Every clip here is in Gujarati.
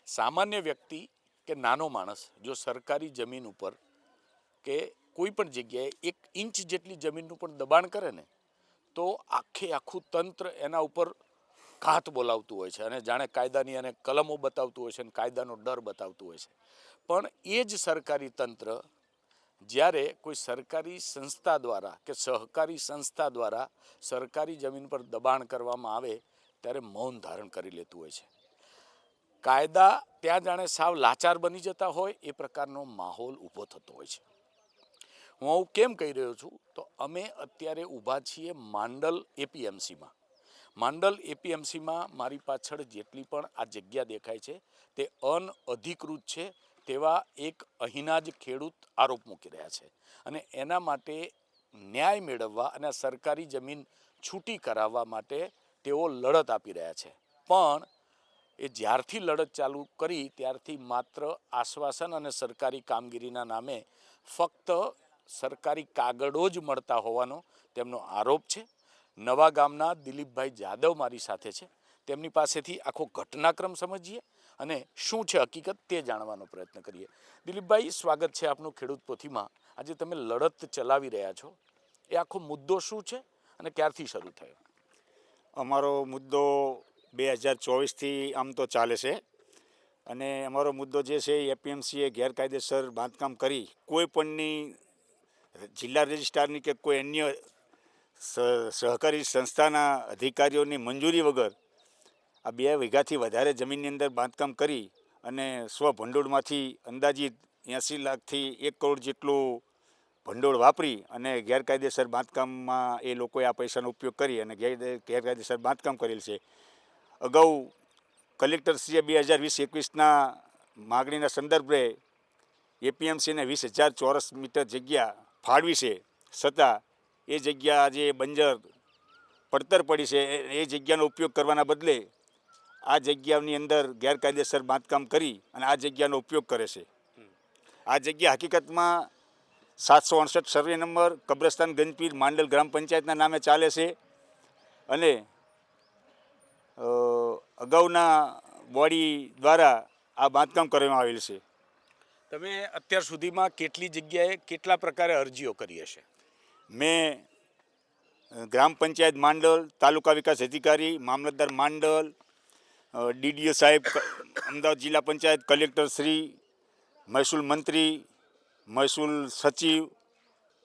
સામાન્ય વ્યક્તિ કે નાનો માણસ જો સરકારી જમીન ઉપર કે કોઈ પણ જગ્યાએ 1 ઇંચ જેટલી જમીનનું પણ દબાણ કરે ને તો આખું તંત્ર એના ઉપર ઘાત બોલાવતું હોય છે અને જાણે કાયદાની અને કલમો બતાવતું હોય છે અને કાયદાનો ડર બતાવતું હોય છે. પણ એ જ સરકારી તંત્ર જ્યારે કોઈ સરકારી સંસ્થા દ્વારા કે સહકારી સંસ્થા દ્વારા સરકારી જમીન પર દબાણ કરવામાં આવે ત્યારે મૌન ધારણ કરી લેતું હોય છે. કાયદા ત્યાં જાણે સાવ લાચાર બની જતા હોય એ પ્રકારનો માહોલ ઊભો થતો હોય છે. હું આવું કેમ કહી રહ્યો છું તો અમે અત્યારે ઊભા છીએ માંડલ એપીએમસીમાં. માંડલ એપીએમસીમાં મારી પાછળ જેટલી પણ આ જગ્યા દેખાય છે તે અનઅધિકૃત છે તેવા એક અહીંના જ ખેડૂત આરોપ મૂકી રહ્યા છે અને એના માટે ન્યાય મેળવવા અને સરકારી જમીન છૂટી કરાવવા માટે તેઓ લડત આપી રહ્યા છે. પણ એ જ્યારથી લડત ચાલુ કરી ત્યારથી માત્ર આશ્વાસન અને સરકારી કામગીરીના નામે ફક્ત સરકારી કાગળો જ મળતા હોવાનો તેમનો આરોપ છે. નવા ગામના દિલીપભાઈ જાદવ મારી સાથે છે. તેમની પાસેથી આખો ઘટનાક્રમ સમજીએ અને શું છે હકીકત તે જાણવાનો પ્રયત્ન કરીએ. દિલીપભાઈ, સ્વાગત છે આપનું ખેડૂત પોથીમાં. આજે તમે લડત ચલાવી રહ્યા છો, એ આખો મુદ્દો શું છે અને ક્યારથી શરૂ થયો? અમારો મુદ્દો 2024થી આમ તો ચાલે છે અને અમારો મુદ્દો જે છે એપીએમસીએ ગેરકાયદેસર બાંધકામ કરી કોઈ પણની જિલ્લા રજિસ્ટ્રારની કે કોઈ અન્ય સહકારી સંસ્થાના અધિકારીઓની મંજૂરી વગર આ 2 વીઘાથી વધારે જમીનની અંદર બાંધકામ કરી અને સ્વભંડોળમાંથી અંદાજિત 80 લાખથી 1 કરોડ જેટલું ભંડોળ વાપરી અને ગેરકાયદેસર બાંધકામમાં એ લોકોએ આ પૈસાનો ઉપયોગ કરી અને ગેરકાયદેસર બાંધકામ કરેલ છે. અગાઉ કલેક્ટરશ્રીએ 2020-21ના માગણીના સંદર્ભે એપીએમસીને 20,000 ચોરસ મીટર જગ્યા ફાળવી છે, છતાં એ જગ્યા આજે બંજર પડતર પડી છે. એ જગ્યાનો ઉપયોગ કરવાના બદલે આ જગ્યાની અંદર ગેરકાયદેસર બાંધકામ કરી અને આ જગ્યાનો ઉપયોગ કરે છે. આ જગ્યા હકીકતમાં 768 સર્વે નંબર કબ્રસ્તાન ગંજપીર માંડલ ગ્રામ પંચાયતના નામે ચાલે છે અને અગાઉના બોડી દ્વારા આ બાંધકામ કરવામાં આવેલ છે. તમે અત્યાર સુધીમાં કેટલી જગ્યાએ કેટલા પ્રકારે અરજીઓ કરી હશે? મેં ગ્રામ પંચાયત માંડલ, તાલુકા વિકાસ અધિકારી, મામલતદાર માંડલ, ડીડીઓ સાહેબ અમદાવાદ જિલ્લા પંચાયત, કલેક્ટર શ્રી, મહેસૂલ મંત્રી, મહેસૂલ સચિવ,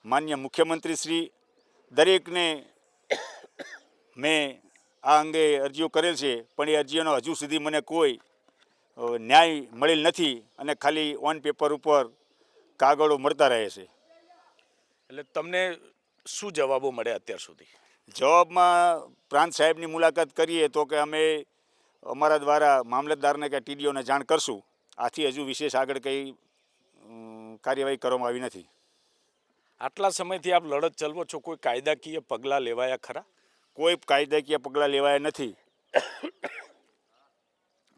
માન્ય મુખ્યમંત્રી શ્રી, દરેકને મેં આ અંગે અરજીઓ કરેલ છે. પણ એ અરજીઓનો હજુ સુધી મને કોઈ ન્યાય મળેલ નથી અને ખાલી ઓન પેપર ઉપર કાગળો મળતા રહે છે. એટલે તમને શું જવાબો મળે અત્યાર સુધી? જવાબમાં પ્રાંત સાહેબની મુલાકાત કરીએ તો કે અમે અમારા દ્વારા મામલતદારને કે ટીડીઓને જાણ કરશું. આથી હજુ વિશેષ આગળ કંઈ કાર્યવાહી કરવામાં આવી નથી. આટલા સમયથી આપ લડત ચલાવો છો, કોઈ કાયદાકીય પગલાં લેવાયા ખરા? કોઈ કાયદાકીય પગલાં લેવાયા નથી.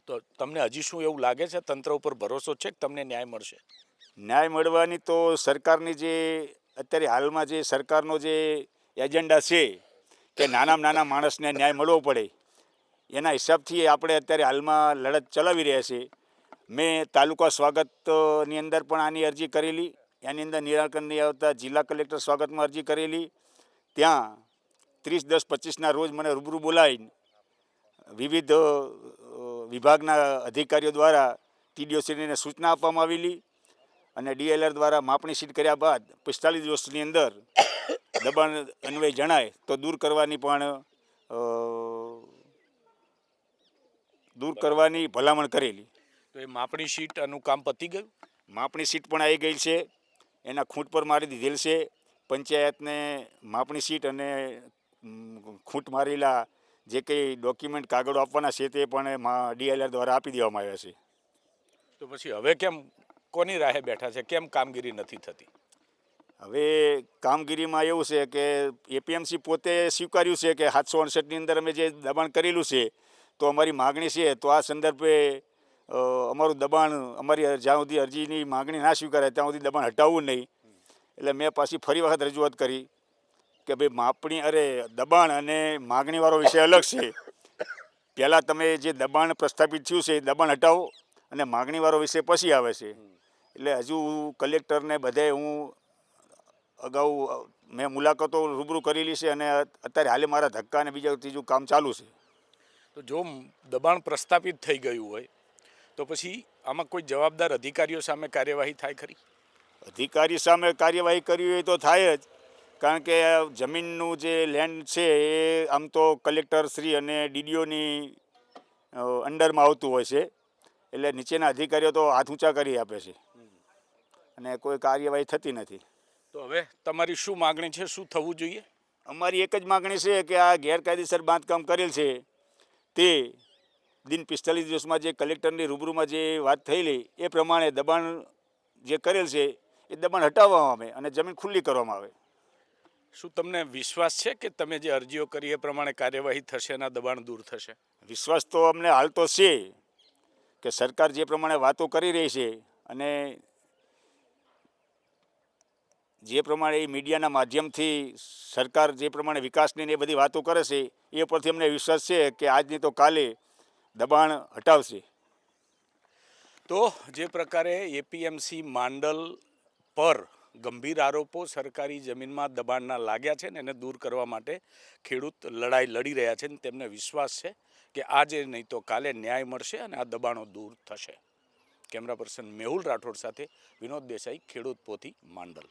તો તમને હજી શું એવું લાગે છે, તંત્ર ઉપર ભરોસો છે કે તમને ન્યાય મળશે? ન્યાય મળવાની તો સરકારની જે અત્યારે હાલમાં જે સરકારનો જે એજન્ડા છે કે નાના માણસને ન્યાય મળવો પડે, એના હિસાબથી આપણે અત્યારે હાલમાં લડત ચલાવી રહ્યા છીએ. મેં તાલુકા સ્વાગતની અંદર પણ આની અરજી કરેલી, એની અંદર નિરાકરણ નહીં આવતા જિલ્લા કલેક્ટર સ્વાગતમાં અરજી કરેલી. ત્યાં 30/10/25ના રોજ મને રૂબરૂ બોલાવીને વિવિધ વિભાગના અધિકારીઓ દ્વારા ટીડીઓશ્રીને સૂચના આપવામાં આવેલી અને ડીએલઆર દ્વારા માપણી સીટ કર્યા બાદ 45 દિવસની અંદર દબાણ અન્વયે જણાય તો દૂર કરવાની ભલામણ કરેલી. તો એ માપણી શીટનું કામ પતી ગયું? માપણી સીટ પણ આવી ગઈ છે, એના ખૂંટ પર મારી દીધેલ છે. પંચાયતને માપણી સીટ અને ખૂંટ મારેલા જે કંઈ ડોક્યુમેન્ટ કાગળો આપવાના છે તે પણ ડીએલઆર દ્વારા આપી દેવામાં આવ્યા છે. તો પછી હવે કેમ, કોની રાહે બેઠા છે? કેમ કામગીરી નથી થતી? હવે કામગીરીમાં એવું છે કે એપીએમસી પોતે સ્વીકાર્યું છે કે 768ની અંદર અમે જે દબાણ કરેલું છે તો અમારી માગણી છે તો આ સંદર્ભે અમારું દબાણ, અમારી જ્યાં સુધી અરજીની માગણી ના સ્વીકારાય ત્યાં સુધી દબાણ હટાવવું નહીં. એટલે મેં પાછી ફરી વખત રજૂઆત કરી કે ભાઈ દબાણ અને માગણીવાળો વિષય અલગ છે. પહેલાં તમે જે દબાણ પ્રસ્થાપિત થયું છે એ દબાણ હટાવો અને માગણીવાળો વિષય પછી આવે છે. એટલે હજુ કલેક્ટરને બધે હું અગાઉ મેં મુલાકાતો રૂબરૂ કરેલી છે અને અત્યારે હાલે મારા ધક્કા અને બીજા ત્રીજું કામ ચાલુ છે. તો જો દબાણ પ્રસ્થાપિત થઈ ગયું હોય તો પછી આમાં કોઈ જવાબદાર અધિકારીઓ સામે કાર્યવાહી થાય ખરી? અધિકારી સામે કાર્યવાહી કરવી હોય તો થાય જ, કારણ કે જમીનનું જે લેન્ડ છે એ આમ તો કલેક્ટરશ્રી અને ડીડીઓની અંડરમાં આવતું હોય છે. એટલે નીચેના અધિકારીઓ તો હાથ ઊંચા કરી આપે છે અને કોઈ કાર્યવાહી થતી નથી. તો હવે તમારી શું માગણી છે, શું થવું જોઈએ? અમારી એક જ માગણી છે કે આ ગેરકાયદેસર બાંધકામ કરેલ છે તે દિન 45 દિવસમાં જે કલેક્ટરની રૂબરૂમાં જે વાત થયેલી એ પ્રમાણે દબાણ જે કરેલ છે એ દબાણ હટાવવામાં આવે અને જમીન ખુલ્લી કરવામાં આવે. શું તમને વિશ્વાસ છે કે તમે જે અરજીઓ કરી એ પ્રમાણે કાર્યવાહી થશે અને આ દબાણ દૂર થશે? વિશ્વાસ તો અમને હાલ તો છે કે સરકાર જે પ્રમાણે વાતો કરી રહી છે અને જે પ્રમાણે એ મીડિયાના માધ્યમથી સરકાર જે પ્રમાણે વિકાસની ને એ બધી વાતો કરે છે એ પરથી અમને વિશ્વાસ છે કે આજની તો કાલે દબાણ હટાવશે. તો જે પ્રકારે એપીએમસી માંડલ પર ગંભીર આરોપો સરકારી જમીનમાં દબાણના લાગ્યા છે ને એને દૂર કરવા માટે ખેડૂત લડાઈ લડી રહ્યા છે ને તેમને વિશ્વાસ છે કે આજે નહીં તો કાલે ન્યાય મળશે અને આ દબાણો દૂર થશે. કેમેરા પર્સન મેહુલ રાઠોડ સાથે વિનોદ દેસાઈ, ખેડૂત પોથી, માંડલ.